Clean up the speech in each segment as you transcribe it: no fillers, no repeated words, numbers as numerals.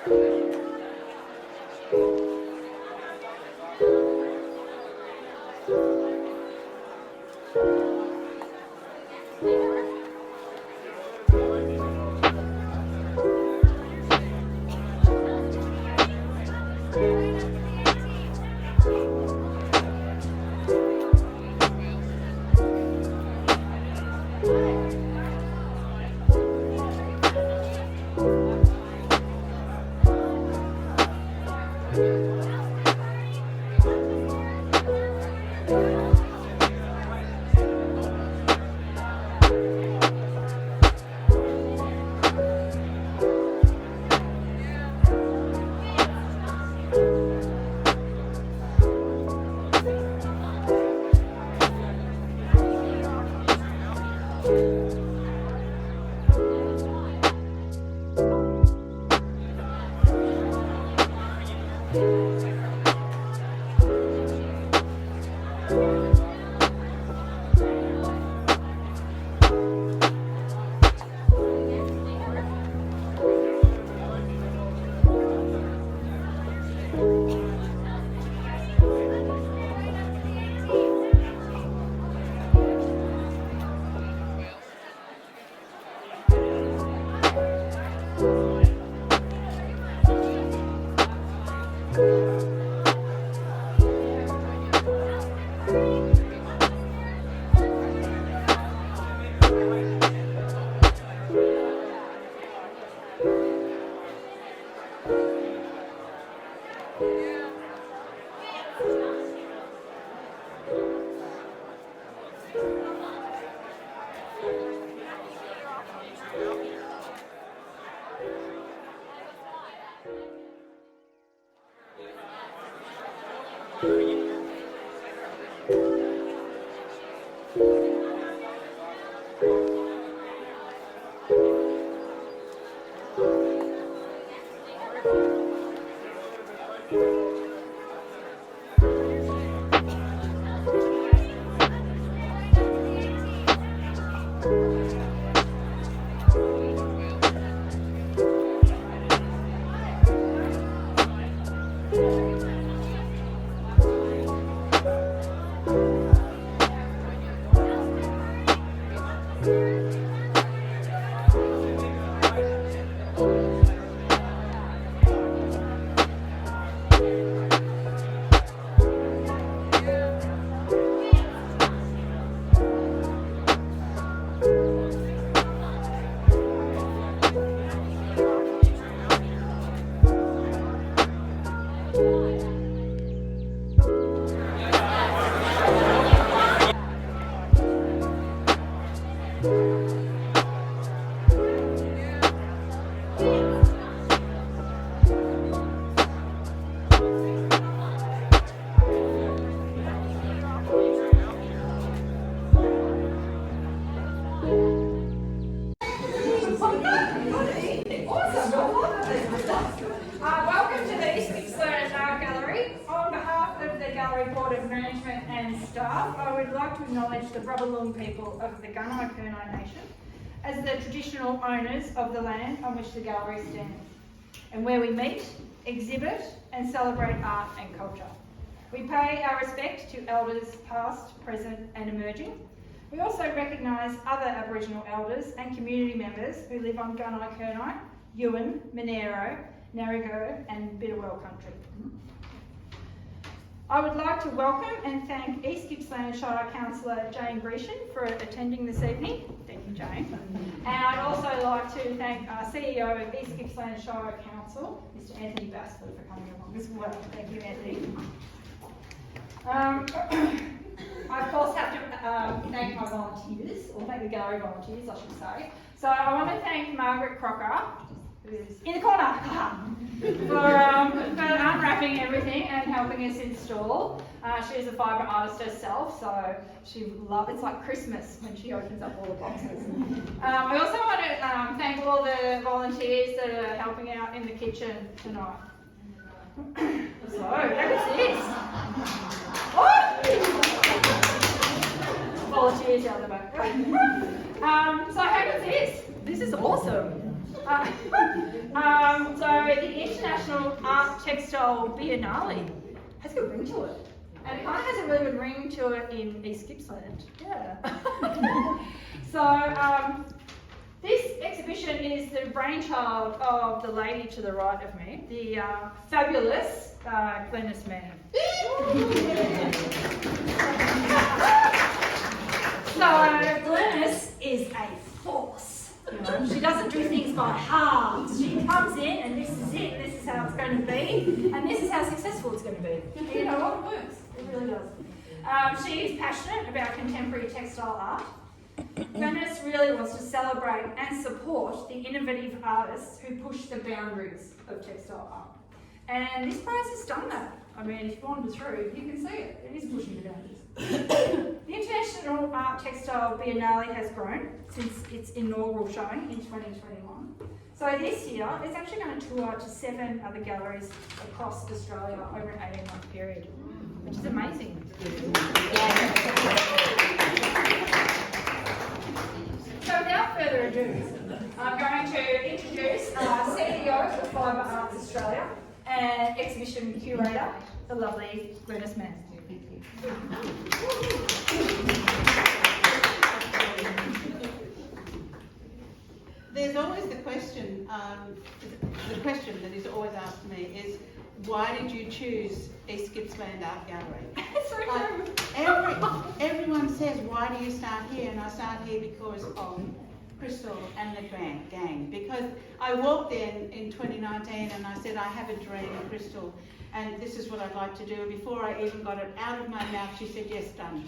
Welcome to the East Gippsland Art Gallery. On behalf of the Gallery Board of Management and staff, I would like to acknowledge the Brubbalung people of the Gunai Nation as the traditional owners of the land on which the gallery stands, and where we meet, exhibit and celebrate art and culture. We pay our respect to elders past, present and emerging. We also recognise other Aboriginal elders and community members who live on Gunai, Yuin, Monero, Narragansett and Bidawell country. I would like to welcome and thank East Gippsland Shire Councillor Jane Grecian for attending this evening. Thank you, Jane. And I'd also like to thank our CEO of East Gippsland Shire Council, Mr Anthony Basford, for coming along as well. Thank you, Anthony. I of course have to thank my volunteers, or thank the gallery volunteers I should say. So I want to thank Margaret Crocker, who's in the corner, for unwrapping everything and helping us install. She's a fibre artist herself, so she loves it's like Christmas when she opens up all the boxes. I also want to thank all the volunteers that are helping out in the kitchen tonight. So, how was this? Volunteers out the back. So how was this? This is awesome. So the International Art Textile Biennale has a good ring to it. And it kind of has a really good ring to it in East Gippsland. Yeah. So this exhibition is the brainchild of the lady to the right of me, the fabulous Glenys Mann. So Glenys is a force. You know, she doesn't do things by halves. She comes in and this is it. This is how it's going to be, and this is how successful it's going to be. You know what? It works. It really does. She is passionate about contemporary textile art. Glenys really wants to celebrate and support the innovative artists who push the boundaries of textile art. And this prize has done that. I mean, if you wander through, you can see it. It is pushing the boundaries. The International Art Textile Biennale has grown since its inaugural showing in 2021. So this year, it's actually going to tour to 7 other galleries across Australia over an 18-month period, which is amazing. So without further ado, I'm going to introduce CEO of Fibre Arts Australia and exhibition curator, the lovely Glenys Mann. There's always the question that is always asked to me is, why did you choose East Gippsland Art Gallery? Everyone says, why do you start here? And I start here because of Crystal and the gang. Because I walked in 2019 and I said, I have a dream, Crystal, and this is what I'd like to do. And before I even got it out of my mouth, she said, yes, done.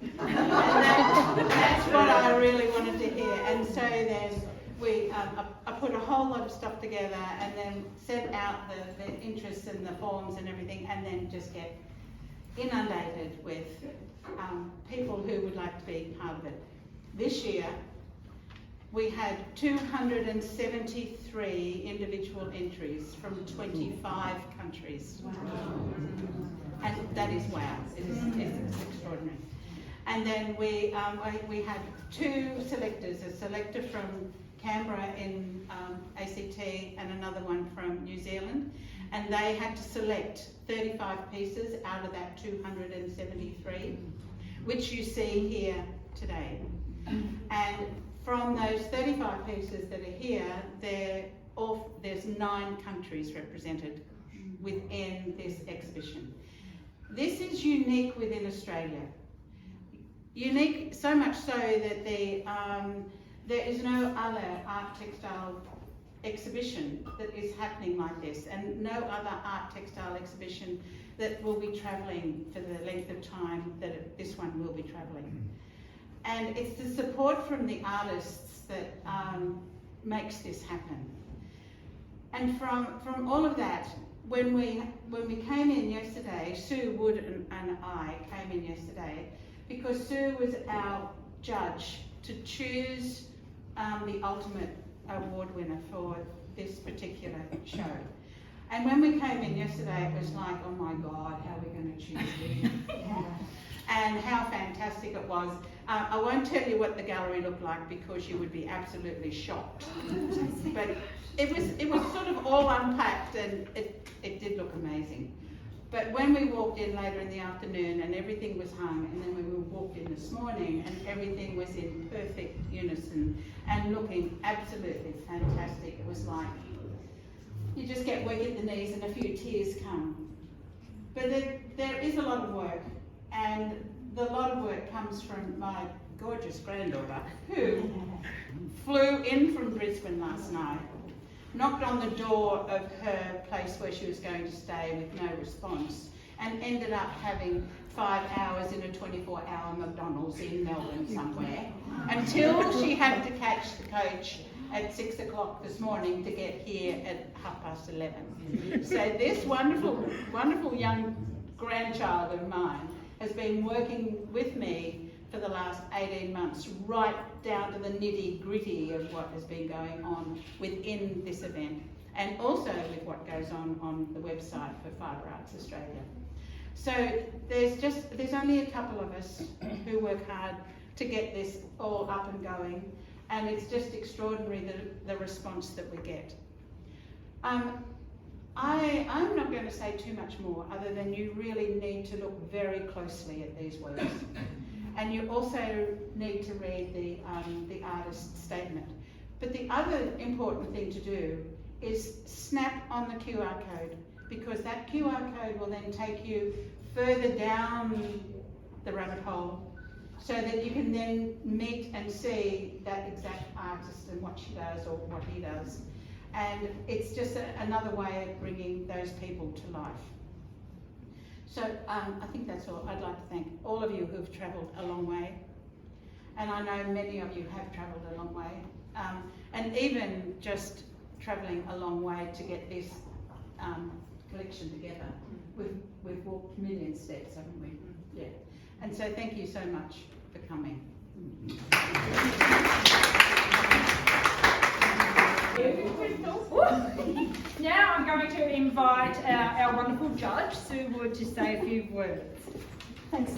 And that's what I really wanted to hear. And so then I put a whole lot of stuff together and then set out the interests and the forms and everything, and then just get inundated with people who would like to be part of it. This year, we had 273 individual entries from 25 countries. Wow. And that is wow. It's extraordinary. And then we had 2 selectors, a selector from Canberra in ACT and another one from New Zealand, and they had to select 35 pieces out of that 273, which you see here today. And from those 35 pieces that are here, there's 9 countries represented within this exhibition. This is unique within Australia. Unique so much so that there is no other art textile exhibition that is happening like this, and no other art textile exhibition that will be travelling for the length of time that this one will be travelling. And it's the support from the artists that makes this happen. And from all of that, when we came in yesterday, Sue Wood and I came in yesterday because Sue was our judge to choose the ultimate award winner for this particular show. And when we came in yesterday, it was like, oh my God, how are we going to choose this? And how fantastic it was. I won't tell you what the gallery looked like because you would be absolutely shocked. But it was sort of all unpacked, and it did look amazing. But when we walked in later in the afternoon and everything was hung, and then when we walked in this morning and everything was in perfect unison and looking absolutely fantastic, it was like, you just get weak at the knees and a few tears come. But there is a lot of work, and the lot of work comes from my gorgeous granddaughter, who flew in from Brisbane last night, knocked on the door of her place where she was going to stay with no response, and ended up having 5 hours in a 24-hour McDonald's in Melbourne somewhere, until she had to catch the coach at 6 o'clock this morning to get here at 11:30. So this wonderful young grandchild of mine has been working with me for the last 18 months, right down to the nitty-gritty of what has been going on within this event, and also with what goes on the website for Fibre Arts Australia. So there's only a couple of us who work hard to get this all up and going, and it's just extraordinary the response that we get. I'm not going to say too much more other than you really need to look very closely at these works. And you also need to read the artist's statement. But the other important thing to do is snap on the QR code, because that QR code will then take you further down the rabbit hole so that you can then meet and see that exact artist and what she does or what he does. And it's just another way of bringing those people to life. So I think that's all. I'd like to thank all of you who've travelled a long way. And I know many of you have travelled a long way. And even just travelling a long way to get this collection together. We've walked million steps, haven't we? Yeah. And so thank you so much for coming. Now I'm going to invite our wonderful judge, Sue Wood, to say a few words. Thanks.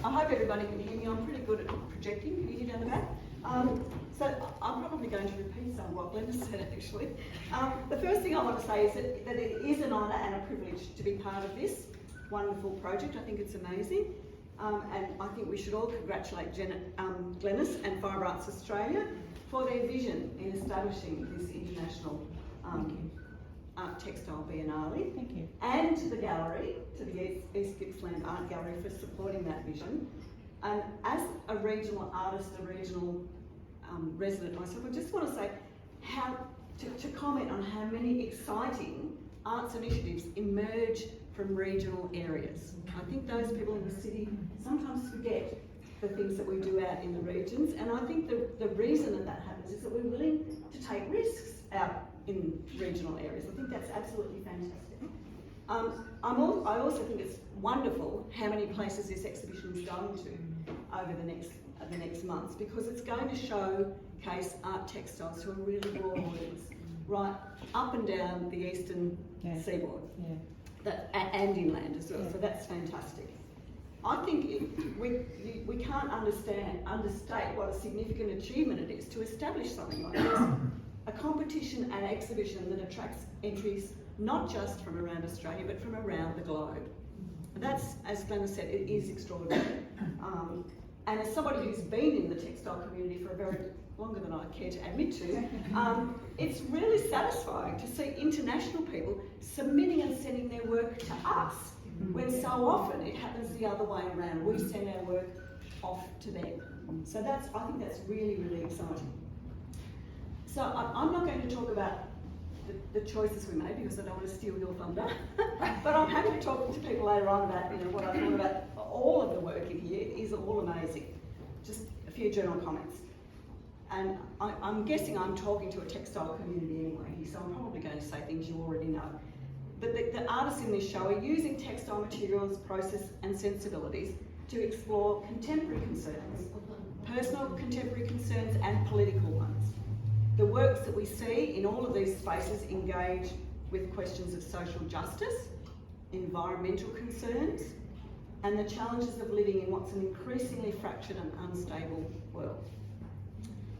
I hope everybody can hear me. I'm pretty good at projecting. Can you hear down the back? So I'm probably going to repeat some of what Glenn said actually. The first thing I want to say is that it is an honour and a privilege to be part of this wonderful project. I think it's amazing. And I think we should all congratulate Glennis and Fibre Arts Australia for their vision in establishing this International Art Textile Biennale. Thank you. And to the gallery, to the East Gippsland Art Gallery for supporting that vision. And as a regional artist, a regional resident myself, I just want to say to comment on how many exciting arts initiatives emerge from regional areas. I think those people in the city sometimes forget the things that we do out in the regions, and I think the reason that happens is that we're willing to take risks out in regional areas. I think that's absolutely fantastic. I also think it's wonderful how many places this exhibition is going to over the next months, because it's going to showcase art textiles to a really broad audience, right up and down the eastern seaboard, and inland as well. So that's fantastic. I think we can't understate what a significant achievement it is to establish something like this, a competition and exhibition that attracts entries not just from around Australia but from around the globe. That's, as Glenn said, it is extraordinary. And as somebody who's been in the textile community for a very longer than I care to admit to, it's really satisfying to see international people submitting and sending their work to us, when so often it happens the other way around. We send our work off to them. So I think that's really, really exciting. So I'm not going to talk about the choices we made because I don't want to steal your thunder, but I'm happy to talk to people later on about what I thought about all of the work in here. Is all amazing. Just a few general comments. And I'm guessing I'm talking to a textile community anyway, so I'm probably going to say things you already know. But the artists in this show are using textile materials, process and sensibilities to explore contemporary concerns, personal contemporary concerns and political ones. The works that we see in all of these spaces engage with questions of social justice, environmental concerns, and the challenges of living in what's an increasingly fractured and unstable world.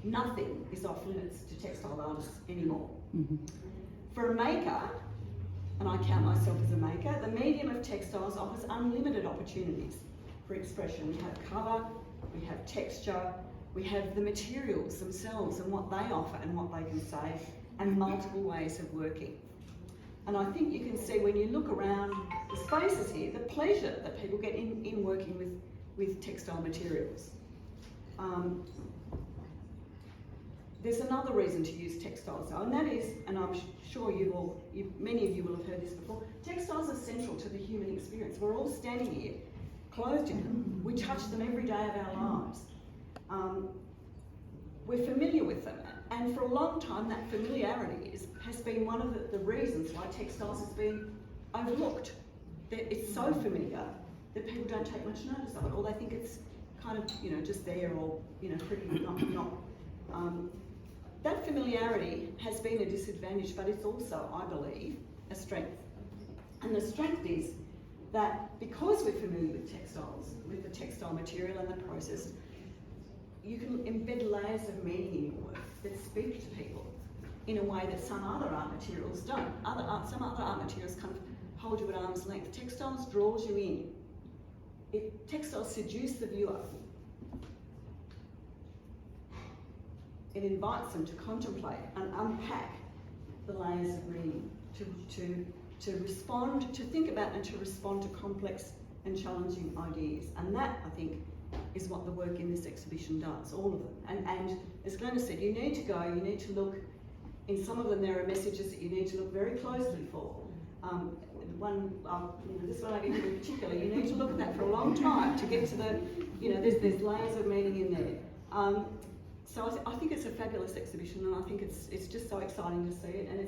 Nothing is off limits to textile artists anymore. For a maker, and I count myself as a maker, the medium of textiles offers unlimited opportunities for expression. We have colour, we have texture, we have the materials themselves and what they offer and what they can say, and multiple ways of working. And I think you can see when you look around the spaces here, the pleasure that people get in working with textile materials. There's another reason to use textiles though, and that is, and I'm sure many of you will have heard this before, textiles are central to the human experience. We're all standing here, clothed in them. We touch them every day of our lives. We're familiar with them, and for a long time that familiarity has been one of the reasons why textiles has been overlooked. It's so familiar that people don't take much notice of it, or they think it's kind of just there, or pretty not. That familiarity has been a disadvantage, but it's also, I believe, a strength. And the strength is that because we're familiar with textiles, with the textile material and the process, you can embed layers of meaning in your work that speak to people in a way that some other art materials don't. Some other art materials kind of hold you at arm's length. Textiles draws you in. Textiles seduce the viewer. It invites them to contemplate and unpack the layers of meaning, to respond, to think about and to respond to complex and challenging ideas. And that, I think, is what the work in this exhibition does, all of them. And as Glenna said, you need to go, you need to look, in some of them there are messages that you need to look very closely for. This one I give you in particular, you need to look at that for a long time to get to the, there's layers of meaning in there. So I think it's a fabulous exhibition, and I think it's just so exciting to see it, and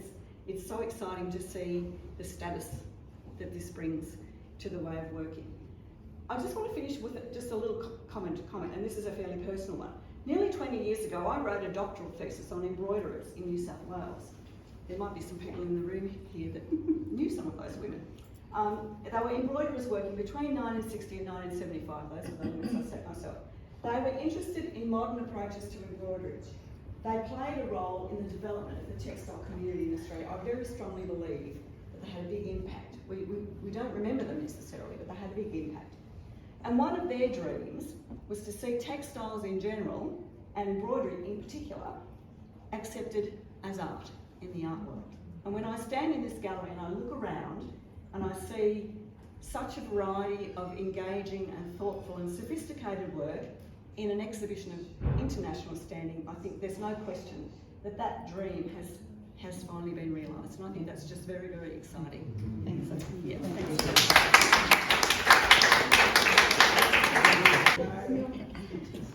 it's so exciting to see the status that this brings to the way of working. I just want to finish with just a little comment, and this is a fairly personal one. Nearly 20 years ago, I wrote a doctoral thesis on embroiderers in New South Wales. There might be some people in the room here that knew some of those women. They were embroiderers working between 1960 and 1975, those are the limits I set myself. They were interested in modern approaches to embroidery. They played a role in the development of the textile community in Australia. I very strongly believe that they had a big impact. We don't remember them necessarily, but they had a big impact. And one of their dreams was to see textiles in general, and embroidery in particular, accepted as art in the art world. And when I stand in this gallery and I look around and I see such a variety of engaging and thoughtful and sophisticated work in an exhibition of international standing, I think there's no question that that dream has finally been realised, and I think that's just very, very exciting. Thanks. Yeah, thanks.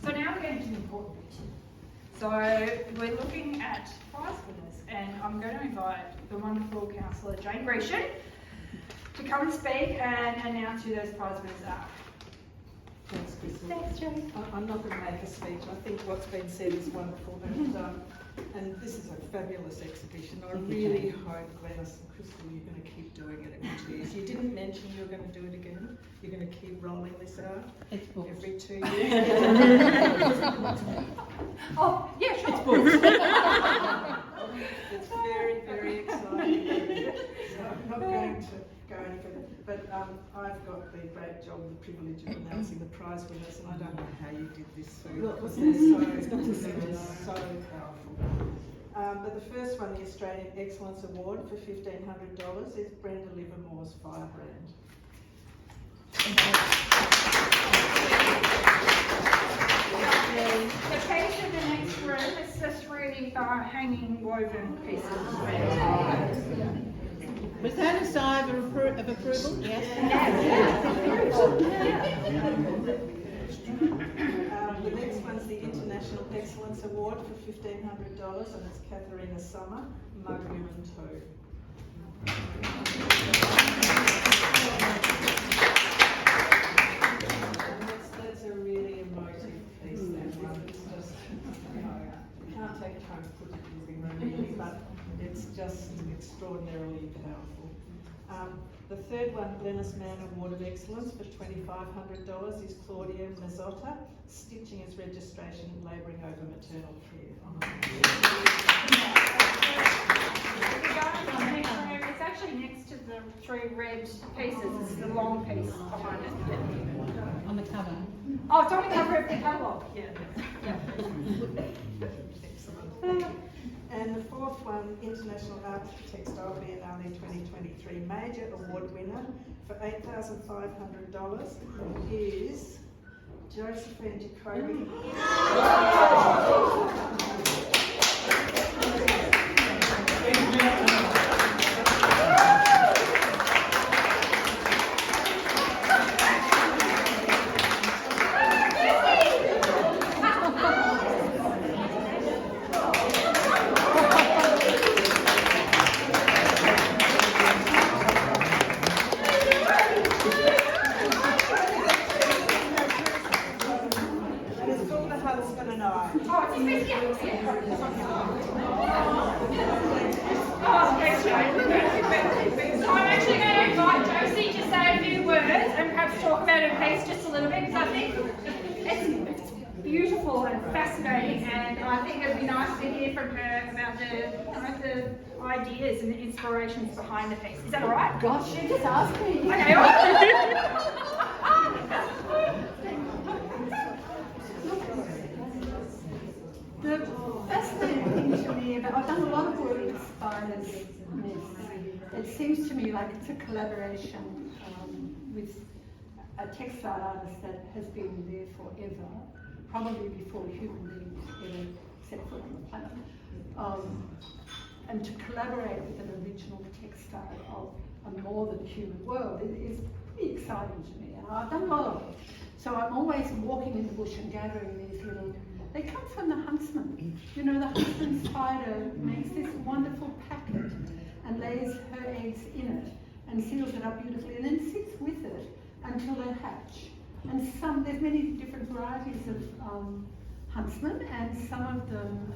So now we're getting to the important bit. So we're looking at prize winners, and I'm going to invite the wonderful councillor Jane Grecian to come and speak and announce who those prize winners are. Thanks, Crystal. Thanks, Jane. I'm not going to make a speech. I think what's been said is wonderful, and this is a fabulous exhibition. I really hope, Glennis and Crystal, you're going to keep doing it every 2 years. You didn't mention you were going to do it again. You're going to keep rolling this out every 2 years. Oh, yeah, sure. It's very, very exciting. So I'm not going to go any further. But I've got the great job, the privilege of announcing the prize winners, and I don't know how you did this. So powerful. But the first one, the Australian Excellence Award for $1,500, is Brenda Livermore's Firebrand. The piece in the next room is the three hanging woven pieces. Was that a sigh of approval? Yes. The next one's the International Excellence Award for $1,500, and it's Katharina Summer, Mug Ribbon 2. That's a really emotive piece, that one. It's just, you can't take it home and put it in the living room really, but it's just extraordinarily powerful. The third one, Glennis Mann Award of Excellence for $2,500, is Claudia Mazzotta, Stitching as Registration, Labouring Over Maternal Care. It's actually next to the three red pieces. It's the long piece behind it. On the cover. Oh, it's on the cover of the catalogue. Yeah. Excellent. And the fourth one, International Art Textile Biennale 2023 Major Award winner for $8,500 is Josephine Jacoby. fascinating, and I think it'd be nice to hear from her about the ideas and the inspirations behind the piece. Is that all right? Gosh, you just asked me. Okay, all right. The fascinating thing to me about, I've done a lot of work with spiders, Miss. It seems to me like it's a collaboration with a textile artist that has been there forever, probably before human beings ever set foot on the planet. And to collaborate with an original textile of a more than human world is pretty exciting to me. And I've done a lot of it. So I'm always walking in the bush and gathering these little, they come from the huntsman. You know, the huntsman spider makes this wonderful packet and lays her eggs in it and seals it up beautifully and then sits with it until they hatch. And there's many different varieties of huntsmen, and some of them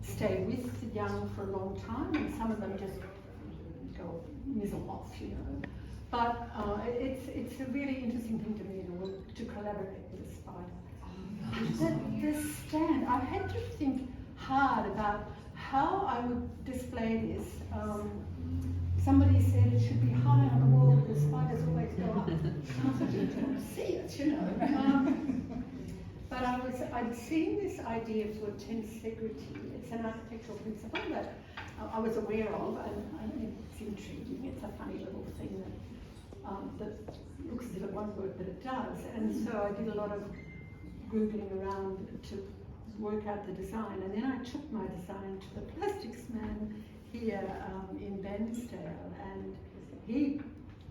stay with the young for a long time, and some of them just go mizzle off, you know. But it's a really interesting thing to me to collaborate with a spider. The stand, I had to think hard about how I would display this. Somebody said it should be high on the wall, the spiders always go up. And I thought, you can't see it, you know. But I'd seen this idea for tensegrity. It's an architectural principle that I was aware of, and it's intriguing. It's a funny little thing that looks as if it won't work, but it does. And so I did a lot of Googling around to work out the design, and then I took my design to the plastics man here in Bairnsdale, and he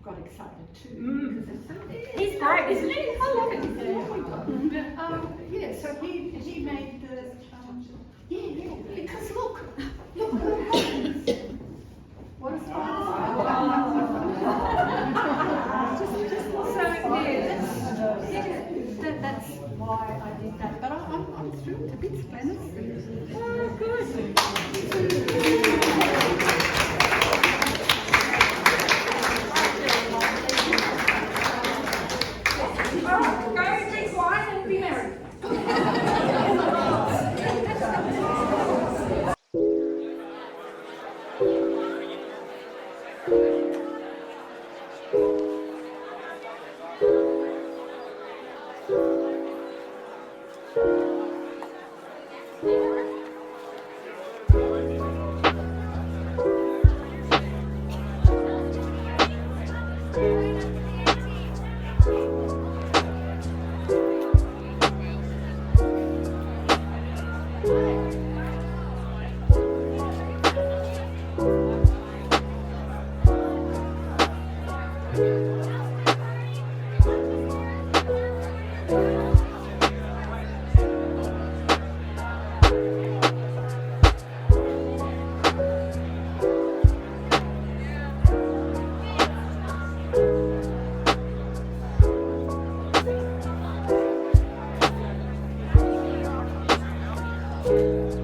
got excited too. Because He's great, isn't he? I love it. Yeah, so he made the because look what happens. What is that's why I did that. But I'm thrilled. A bit splendid. Oh, good. Go drink wine and be merry. Thank you.